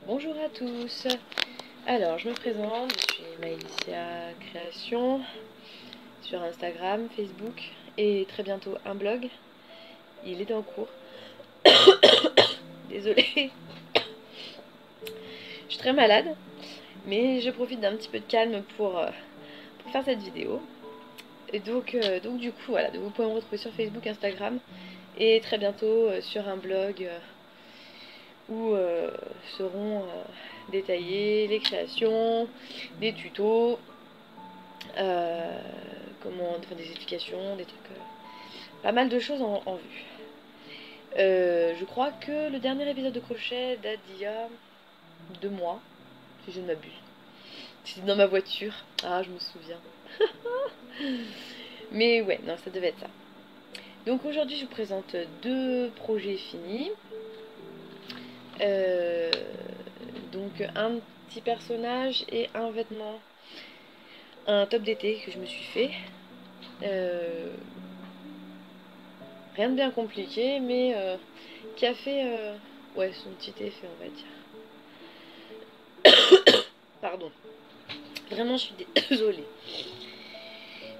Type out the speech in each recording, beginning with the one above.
Bonjour à tous. Alors, je me présente, je suis Maëlicia Création sur Instagram, Facebook et très bientôt un blog. Il est en cours. Désolée. Je suis très malade, mais je profite d'un petit peu de calme pour faire cette vidéo. Et donc du coup, voilà, vous pouvez me retrouver sur Facebook, Instagram et très bientôt sur un blog où seront détaillées les créations, des tutos, des explications, des trucs, pas mal de choses en vue. Je crois que le dernier épisode de crochet date d'il y a 2 mois, si je ne m'abuse. C'était dans ma voiture. Ah, je me souviens. Mais ouais, non, ça devait être ça. Donc aujourd'hui, je vous présente 2 projets finis. Donc un petit personnage et un vêtement. Un top d'été que je me suis fait. Rien de bien compliqué, mais qui a fait ouais, son petit effet, on va dire. Pardon. Vraiment, je suis désolée.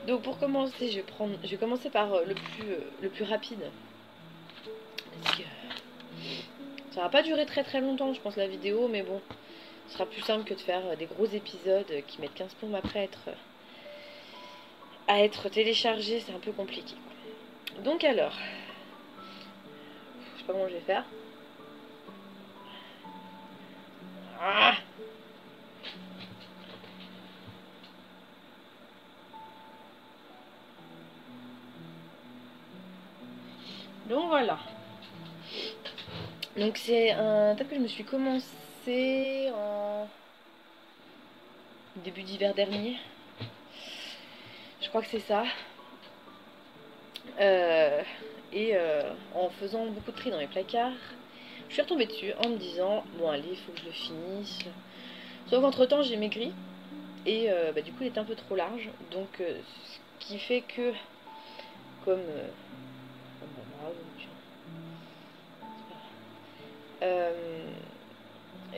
Donc pour commencer, je vais commencer par le plus rapide. Parce que ça va pas durer très longtemps, je pense, la vidéo, mais bon, ce sera plus simple que de faire des gros épisodes qui mettent 15 plombes après à être téléchargés, c'est un peu compliqué. Donc alors, je sais pas comment je vais faire. Ah, donc voilà. Donc c'est un top que je me suis commencé en début d'hiver dernier. Je crois que c'est ça. En faisant beaucoup de tri dans mes placards, je suis retombée dessus en me disant bon allez, il faut que je le finisse. Sauf qu'entre temps j'ai maigri et du coup il était un peu trop large. Donc ce qui fait que comme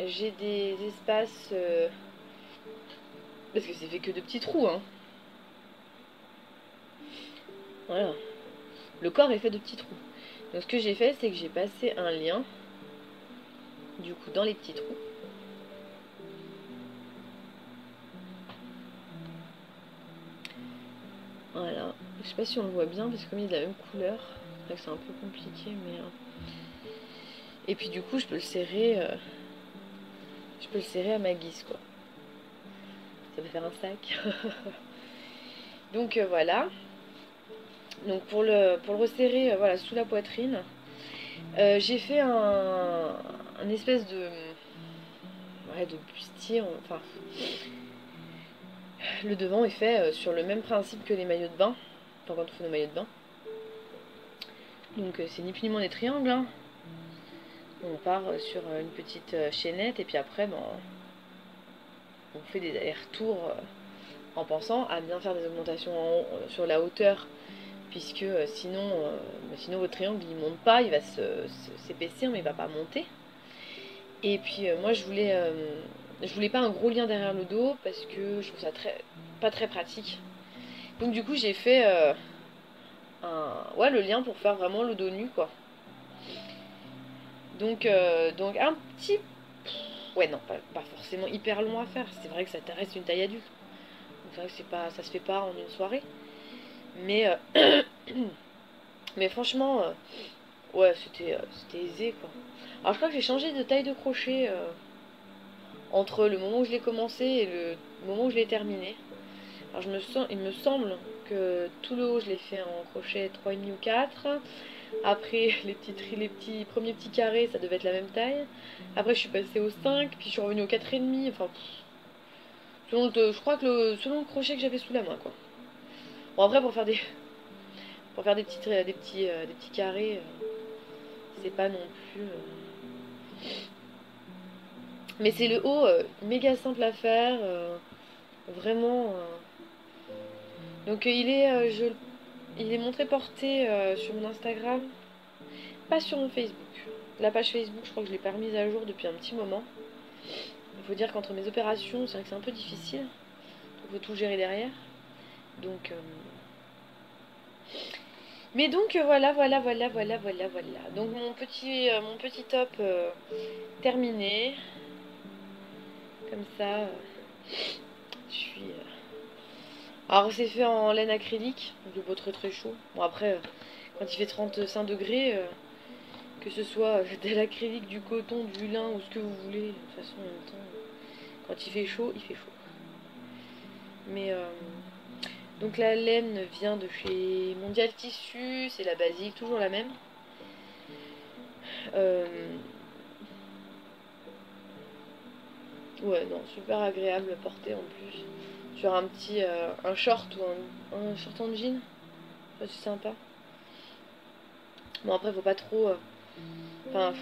j'ai des espaces parce que c'est fait que de petits trous, hein. Voilà. Le corps est fait de petits trous. Donc ce que j'ai fait, c'est que j'ai passé un lien du coup dans les petits trous. Voilà. Je sais pas si on le voit bien parce que comme il est de la même couleur, c'est un peu compliqué, mais et puis du coup je peux le serrer à ma guise, quoi. Ça peut faire un sac. Donc voilà. Donc pour le resserrer voilà, sous la poitrine, j'ai fait un espèce de bustier, enfin le devant est fait sur le même principe que les maillots de bain, enfin quand on fait nos maillots de bain. Donc c'est ni plus ni moins des triangles, hein. On part sur une petite chaînette et puis après on fait des allers-retours en pensant à bien faire des augmentations sur la hauteur, puisque sinon votre triangle il monte pas, il va s'épaissir mais il va pas monter. Et puis moi je voulais pas un gros lien derrière le dos parce que je trouve ça pas très pratique. Donc du coup j'ai fait le lien pour faire vraiment le dos nu, quoi. Donc un petit... Ouais, non, pas forcément hyper long à faire. C'est vrai que ça reste une taille adulte. Donc c'est vrai que ça se fait pas en une soirée. Mais, mais franchement, ouais, c'était aisé, quoi. Alors je crois que j'ai changé de taille de crochet entre le moment où je l'ai commencé et le moment où je l'ai terminé. Alors il me semble que tout le haut je l'ai fait en crochet 3,5 ou 4. Après les premiers petits carrés ça devait être la même taille. Après je suis passée au 5, puis je suis revenue au 4,5. Enfin, je crois que selon le crochet que j'avais sous la main, quoi. Bon après pour faire des petits carrés, c'est pas non plus. Mais c'est le haut méga simple à faire, vraiment. Donc il est montré porté sur mon Instagram, pas sur mon Facebook. La page Facebook, je crois que je l'ai pas remise à jour depuis un petit moment. Il faut dire qu'entre mes opérations, c'est vrai que c'est un peu difficile. Il faut tout gérer derrière. Donc... Mais donc voilà. Donc mon petit top terminé. Comme ça, je suis... Alors c'est fait en laine acrylique, donc il faut très très chaud. Bon après, quand il fait 35 degrés, que ce soit de l'acrylique, du coton, du lin ou ce que vous voulez, de toute façon en même temps, quand il fait chaud, il fait chaud. Mais donc la laine vient de chez Mondial Tissu, c'est la basique, toujours la même. Ouais, non, super agréable à porter en plus. Sur un petit un short ou un short en jean, c'est sympa. Bon après faut pas trop enfin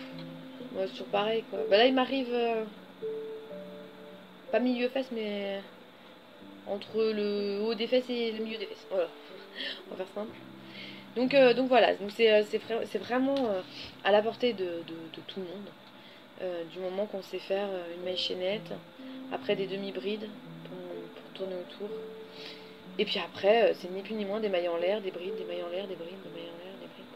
moi c'est toujours pareil quoi. Bah là il m'arrive pas milieu fesses mais entre le haut des fesses et le milieu des fesses. Voilà. On va faire simple. Donc voilà, donc c'est vraiment à la portée de tout le monde. Du moment qu'on sait faire une maille chaînette, après des demi-brides pour tourner autour. Et puis après, c'est ni plus ni moins des mailles en l'air, des brides, des mailles en l'air, des brides, des mailles en l'air, des brides.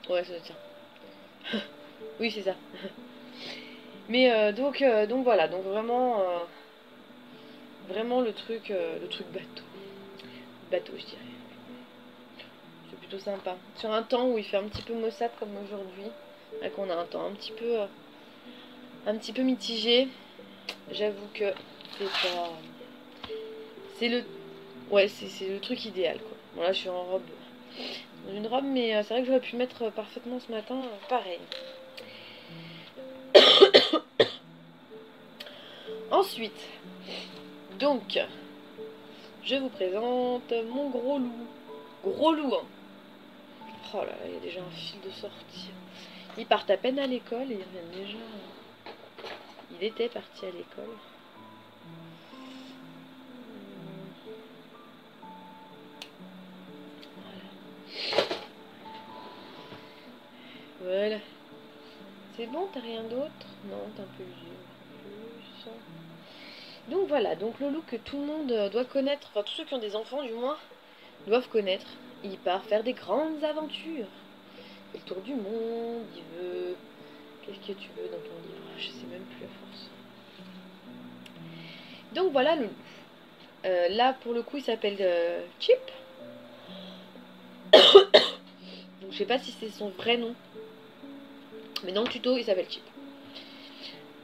Quoi. Ouais, ça tient. Oui, c'est ça. Mais donc voilà, donc vraiment le truc bateau. Bateau, je dirais. C'est plutôt sympa. Sur un temps où il fait un petit peu maussade comme aujourd'hui, là qu'on a un temps un petit peu mitigé, j'avoue que c'est pas... C'est le... Ouais, c'est le truc idéal, quoi. Bon, là, je suis en robe... Dans une robe, mais c'est vrai que j'aurais pu mettre parfaitement ce matin, pareil. Ensuite, donc, je vous présente mon gros loup. Gros loup, hein. Oh là là, il y a déjà un fil de sortie. Ils partent à peine à l'école et ils reviennent déjà... Il était parti à l'école. Voilà. C'est bon, t'as rien d'autre? Non, t'es un peu vieux. Plus. Donc voilà, donc le loup que tout le monde doit connaître, enfin tous ceux qui ont des enfants du moins, doivent connaître. Il part faire des grandes aventures. Il fait le tour du monde, il veut... Qu'est-ce que tu veux dans ton livre? Je sais même plus à force. Donc voilà le loup. Là pour le coup il s'appelle Chip. Donc je sais pas si c'est son vrai nom. Mais dans le tuto il s'appelle Chip.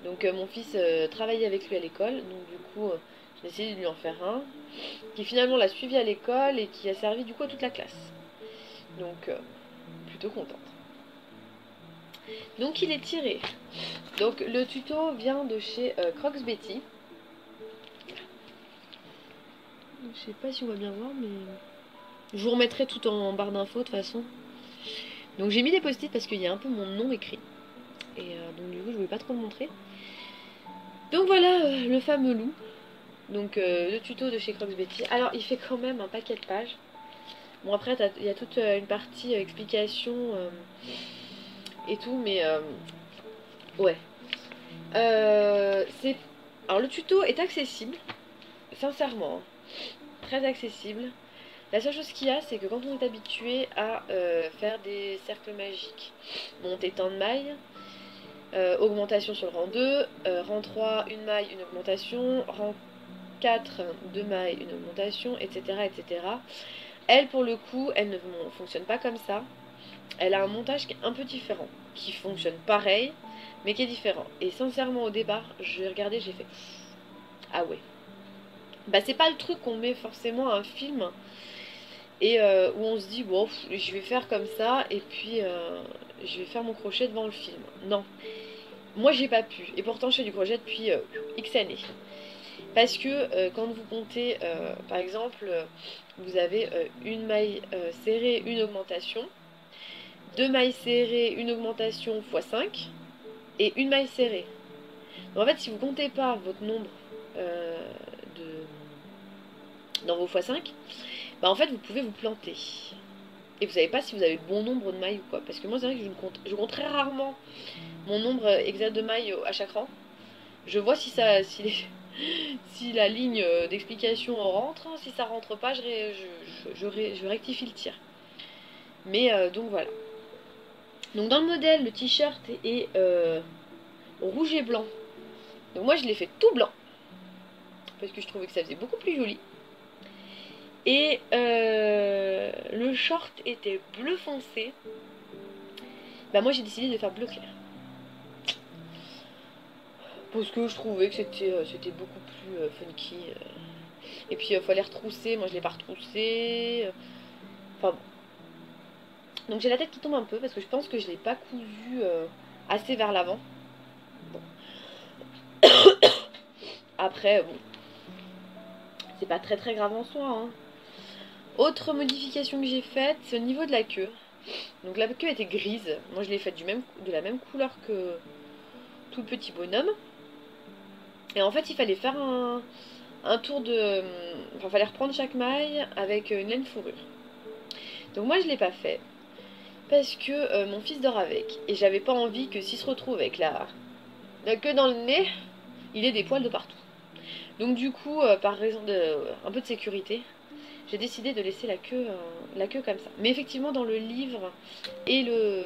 Donc mon fils travaillait avec lui à l'école. Donc du coup j'ai essayé de lui en faire un. Qui finalement l'a suivi à l'école et qui a servi du coup à toute la classe. Donc plutôt contente. Donc il est tiré. Donc le tuto vient de chez Crocs Betty. Je sais pas si on va bien voir, mais je vous remettrai tout en barre d'infos de toute façon. Donc j'ai mis des post-it parce qu'il y a un peu mon nom écrit. Et donc du coup je voulais pas trop le montrer. Donc voilà le fameux loup. Donc le tuto de chez Crocs Betty. Alors il fait quand même un paquet de pages. Bon après il y a toute une partie explication et tout, mais ouais. Alors le tuto est accessible, sincèrement, hein. Très accessible. La seule chose qu'il y a, c'est que quand on est habitué à faire des cercles magiques, monter tant de mailles, augmentation sur le rang 2, rang 3, une maille, une augmentation, rang 4, deux mailles, une augmentation, etc. etc. Elle, pour le coup, elle ne fonctionne pas comme ça. Elle a un montage qui est un peu différent, qui fonctionne pareil, mais qui est différent. Et sincèrement, au départ, j'ai regardé, j'ai fait... Ah ouais. Bah c'est pas le truc qu'on met forcément à un film et où on se dit bon je vais faire comme ça et puis je vais faire mon crochet devant le film. Non, moi j'ai pas pu et pourtant je fais du crochet depuis X années. Parce que quand vous comptez par exemple vous avez une maille serrée, une augmentation, deux mailles serrées, une augmentation x 5 et une maille serrée. Donc en fait si vous comptez pas votre nombre de dans vos x 5, bah en fait vous pouvez vous planter. Et vous savez pas si vous avez le bon nombre de mailles ou quoi. Parce que moi c'est vrai que je compte très rarement mon nombre exact de mailles à chaque rang. Je vois si ça, si la ligne d'explication rentre. Si ça rentre pas, je rectifie le tir. Mais donc voilà. Donc dans le modèle, le t-shirt est rouge et blanc. Donc moi je l'ai fait tout blanc. Parce que je trouvais que ça faisait beaucoup plus joli. Et le short était bleu foncé. Bah moi j'ai décidé de faire bleu clair. Parce que je trouvais que c'était beaucoup plus funky. Et puis il fallait retrousser, moi je l'ai pas retroussé. Enfin bon. Donc j'ai la tête qui tombe un peu parce que je pense que je l'ai pas cousu assez vers l'avant. Bon. Après, bon, c'est pas très très grave en soi. Hein. Autre modification que j'ai faite, c'est au niveau de la queue. Donc la queue était grise. Moi je l'ai faite de la même couleur que tout le petit bonhomme. Et en fait il fallait faire un tour de... Enfin il fallait reprendre chaque maille avec une laine fourrure. Donc moi je l'ai pas fait. Parce que mon fils dort avec. Et j'avais pas envie que s'il se retrouve avec la queue dans le nez, il ait des poils de partout. Donc du coup, par raison de un peu de sécurité, j'ai décidé de laisser la queue comme ça. Mais effectivement, dans le livre et le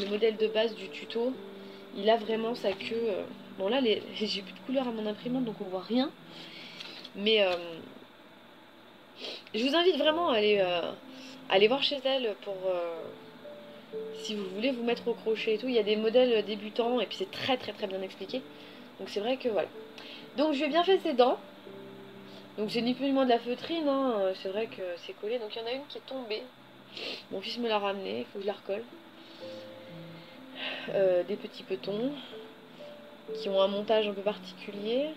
modèle de base du tuto, il a vraiment sa queue... Bon là, j'ai plus de couleur à mon imprimante, donc on voit rien. Mais je vous invite vraiment à aller voir chez elle pour... si vous voulez vous mettre au crochet et tout. Il y a des modèles débutants et puis c'est très très très bien expliqué. Donc c'est vrai que voilà. Donc je vais bien faire ses dents. Donc c'est ni plus ni moins de la feutrine, hein. C'est vrai que c'est collé. Donc il y en a une qui est tombée. Mon fils me l'a ramenée, il faut que je la recolle. Des petits petons qui ont un montage un peu particulier.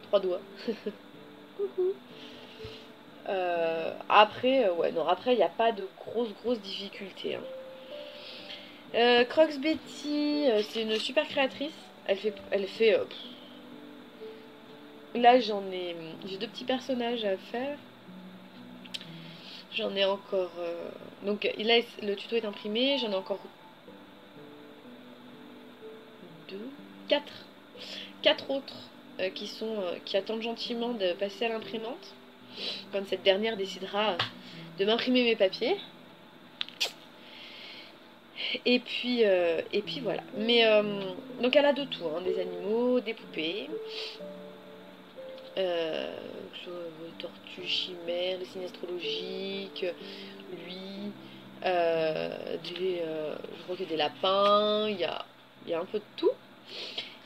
3 doigts. Coucou. Après, ouais, non, après il n'y a pas de grosses difficultés. Hein. Crocs Betty, c'est une super créatrice. Elle fait là j'ai 2 petits personnages à faire. J'en ai encore... Donc là, le tuto est imprimé. J'en ai encore 4 autres qui attendent gentiment de passer à l'imprimante. Quand cette dernière décidera de m'imprimer mes papiers. Et puis voilà. Mais donc elle a de tout, hein, des animaux, des poupées. Tortues, chimères, les signes astrologiques, lui, je crois qu'il y a des lapins, il y a un peu de tout.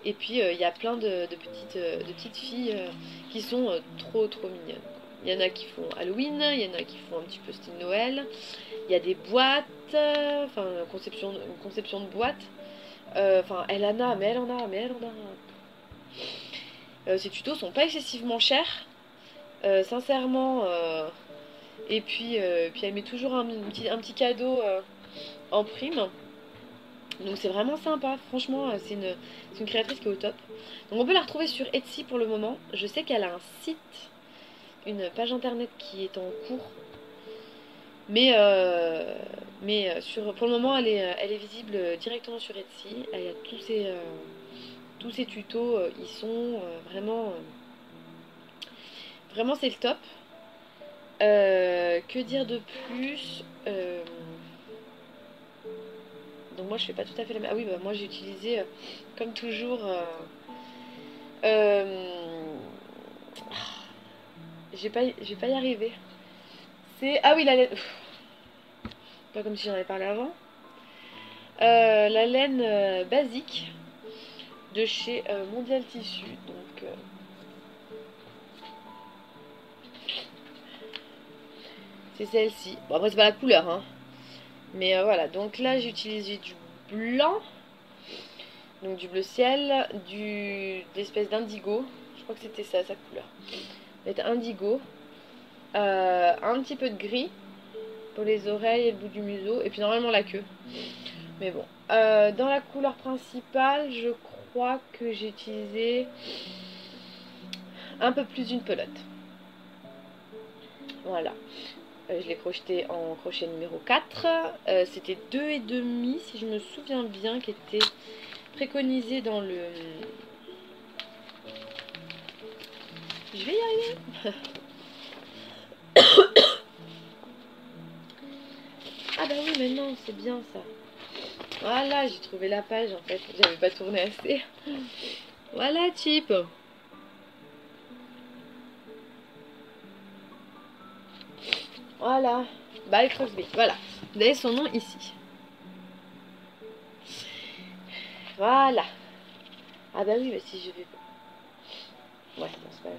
Et puis il y a plein de petites filles qui sont trop mignonnes. Il y en a qui font Halloween, il y en a qui font un petit peu style Noël. Il y a des boîtes, enfin une conception de boîte. Enfin elle en a, mais elle en a, mais elle en a. Ces tutos sont pas excessivement chers, sincèrement. Et puis elle met toujours un petit cadeau en prime. Donc c'est vraiment sympa, franchement, c'est une créatrice qui est au top. Donc on peut la retrouver sur Etsy pour le moment. Je sais qu'elle a un site, une page internet qui est en cours. Mais pour le moment, elle est visible directement sur Etsy. Elle a tous ces tutos, ils sont vraiment... vraiment c'est le top. Que dire de plus Donc moi je fais pas tout à fait la même... Ah oui, bah moi j'ai utilisé comme toujours... je vais pas y arriver. Ah oui, la laine... Pas comme si j'en avais parlé avant. La laine basique de chez Mondial Tissu. Donc... c'est celle-ci. Bon après c'est pas la couleur, hein. Mais voilà, donc là j'ai utilisé du blanc. Donc du bleu ciel, d'espèce d'indigo. Je crois que c'était ça, sa couleur. C'est indigo. Un petit peu de gris pour les oreilles et le bout du museau. Et puis normalement la queue. Mais bon. Dans la couleur principale, je crois que j'ai utilisé un peu plus d'une pelote. Voilà. Je l'ai crocheté en crochet numéro 4. C'était 2,5 si je me souviens bien, qui était préconisé dans le... Je vais y arriver. Ah bah oui, mais non, c'est bien ça. Voilà, j'ai trouvé la page en fait. J'avais pas tourné assez. Voilà, Chip. Voilà. Bye Crosby. Voilà. Vous avez son nom ici. Voilà. Ah bah oui, bah si je vais... Ouais, bon, c'est pas grave.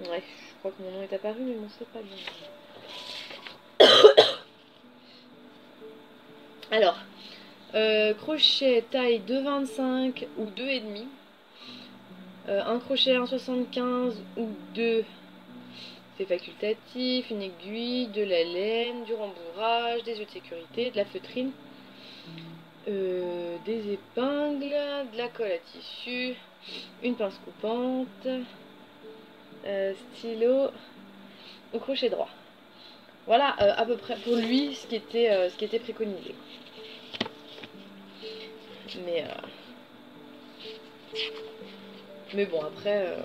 Ouais, je crois que mon nom est apparu, mais bon, c'est pas bien. Alors, crochet taille 2,25 ou 2,5. Un crochet 1,75 ou 2, c'est facultatif. Une aiguille, de la laine, du rembourrage, des œufs de sécurité, de la feutrine, des épingles, de la colle à tissu, une pince coupante, stylo au crochet droit. Voilà à peu près pour lui ce qui était préconisé. Mais bon, après...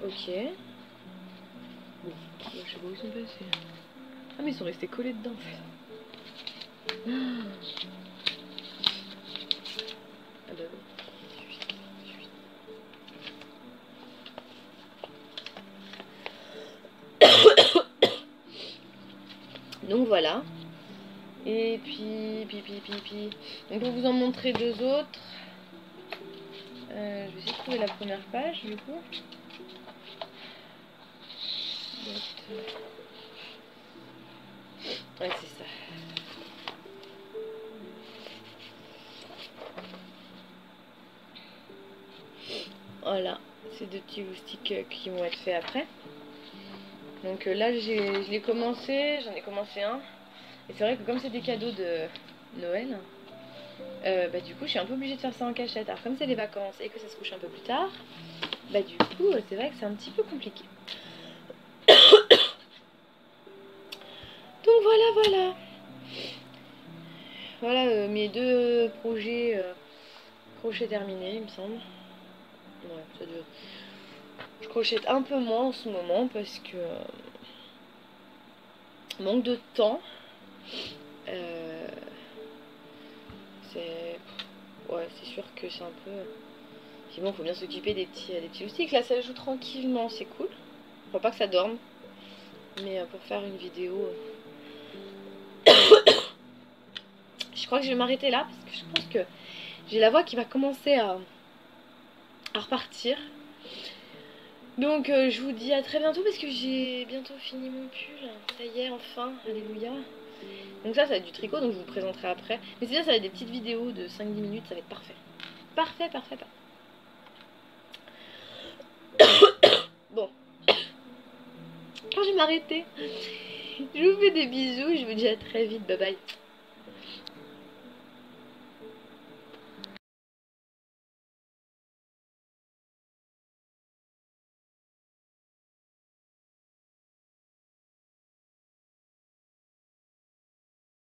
Ok. Bon, je sais pas où ils sont passés. Ah, mais ils sont restés collés dedans. Ah bah oui. Donc voilà. Et puis... Donc pour vous en montrer deux autres, je vais essayer de trouver la première page du coup. Ouais, c'est ça. Voilà, c'est deux petits moustiques qui vont être faits après. Donc là, je l'ai commencé, j'en ai commencé un. Et c'est vrai que comme c'est des cadeaux de Noël, bah du coup, je suis un peu obligée de faire ça en cachette. Alors comme c'est les vacances et que ça se couche un peu plus tard, bah du coup, c'est vrai que c'est un petit peu compliqué. Donc voilà. Voilà mes deux projets crochet terminés, il me semble. Ouais, ça dure. Je crochette un peu moins en ce moment parce que manque de temps. C'est sûr que c'est un peu... Puis bon, faut bien s'occuper des petits loustiques. Là, ça joue tranquillement, c'est cool. Faut pas que ça dorme. Mais pour faire une vidéo... Je crois que je vais m'arrêter là parce que je pense que j'ai la voix qui va commencer à repartir. Donc je vous dis à très bientôt parce que j'ai bientôt fini mon pull. Ça y est, enfin, alléluia. Donc ça va être du tricot, donc je vous le présenterai après. Mais c'est bien, ça va être des petites vidéos de 5-10 minutes, ça va être parfait. Parfait. Bon, quand je vais m'arrêter, je vous fais des bisous, je vous dis à très vite, bye bye.